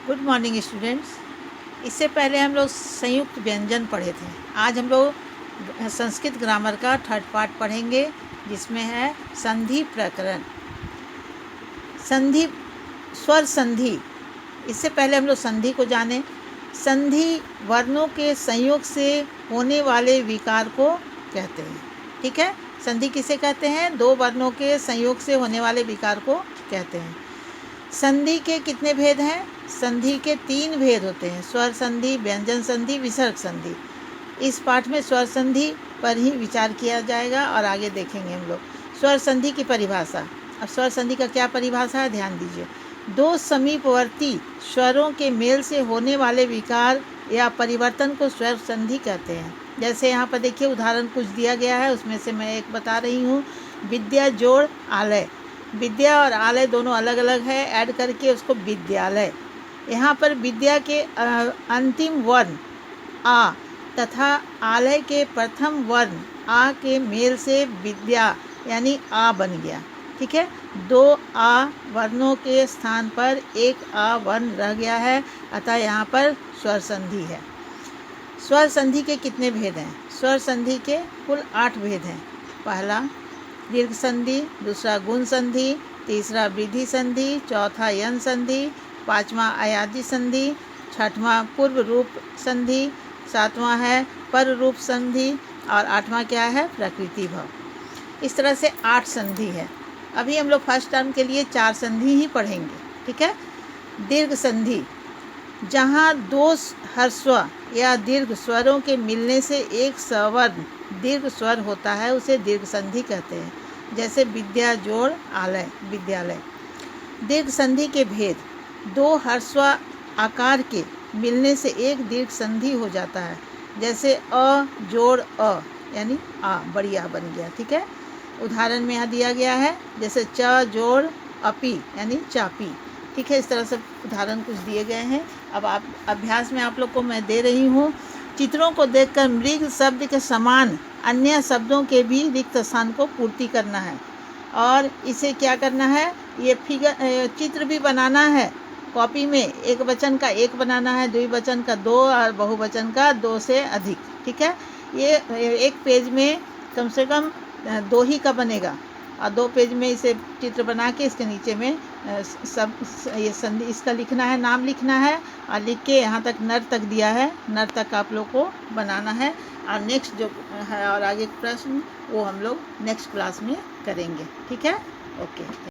Good morning students. इससे पहले हम लोग संयुक्त व्यंजन पढ़े थे। आज हम लोग संस्कृत ग्रामर का थर्ड पार्ट पढ़ेंगे, जिसमें है संधि प्रकरण। संधि, स्वर संधि। इससे पहले हम लोग संधि को जाने। संधि वर्णों के संयोग से होने वाले विकार को कहते हैं। ठीक है, संधि किसे कहते हैं? दो वर्णों के संयोग से होने वाले विकार को कहते हैं। संधि के कितने भेद हैं? संधि के 3 भेद होते हैं: स्वर संधि, व्यंजन संधि, विसर्ग संधि। इस पाठ में स्वर संधि पर ही विचार किया जाएगा और आगे देखेंगे हम लोग। स्वर संधि की परिभाषा। अब स्वर संधि का क्या परिभाषा है, ध्यान दीजिए। दो समीपवर्ती स्वरों के मेल से होने वाले विकार या परिवर्तन को स्वर संधि कहते हैं। जैसे यहाँ पर देखिए उदाहरण कुछ दिया गया है, उसमें से मैं एक बता रही हूँ। विद्या जोड़ आलय। विद्या और आलय दोनों अलग अलग है, ऐड करके उसको विद्यालय। यहाँ पर विद्या के अंतिम वर्ण आ तथा आलय के प्रथम वर्ण आ के मेल से विद्या यानी आ बन गया। ठीक है, 2 आ वर्णों के स्थान पर एक आ वर्ण रह गया है, अतः यहाँ पर स्वर संधि है। स्वर संधि के कितने भेद हैं? स्वर संधि के कुल 8 भेद हैं। पहला दीर्घ संधि, दूसरा गुण संधि, तीसरा वृद्धि संधि, चौथा यन संधि, पांचवा अयादि संधि, छठवां पूर्व रूप संधि, सातवां है पर रूप संधि और आठवां क्या है? प्रकृति भाव। इस तरह से 8 संधि है। अभी हम लोग फर्स्ट टर्म के लिए 4 संधि ही पढ़ेंगे। ठीक है। दीर्घ संधि, जहाँ 2 ह्रस्व या दीर्घ स्वरों के मिलने से एक सवर्ण दीर्घ स्वर होता है, उसे दीर्घ संधि कहते हैं। जैसे विद्या जोड़ आलय, विद्यालय। दीर्घ संधि के भेद: 2 ह्रस्व आकार के मिलने से एक दीर्घ संधि हो जाता है। जैसे अ जोड़ अ यानी आ, बड़ी आ बन गया। ठीक है, उदाहरण में यहाँ दिया गया है। जैसे च जोड़ अपी यानी चापी। ठीक है, इस तरह से उदाहरण कुछ दिए गए हैं। अब आप अभ्यास में आप लोग को मैं दे रही हूँ। चित्रों को देखकर मृग शब्द के समान अन्य शब्दों के भी रिक्त स्थान को पूर्ति करना है। और इसे क्या करना है? ये फिगर चित्र भी बनाना है। कॉपी में एक वचन का 1 बनाना है, द्विवचन का 2 और बहुवचन का 2 से अधिक। ठीक है, ये एक पेज में कम से कम 2 ही का बनेगा और 2 पेज में इसे चित्र बना के इसके नीचे में सब ये संधि इसका लिखना है, नाम लिखना है और लिख के यहाँ तक नर तक दिया है, नर तक आप लोग को बनाना है। और नेक्स्ट जो है और आगे प्रश्न वो हम लोग नेक्स्ट क्लास में करेंगे। ठीक है, ओके।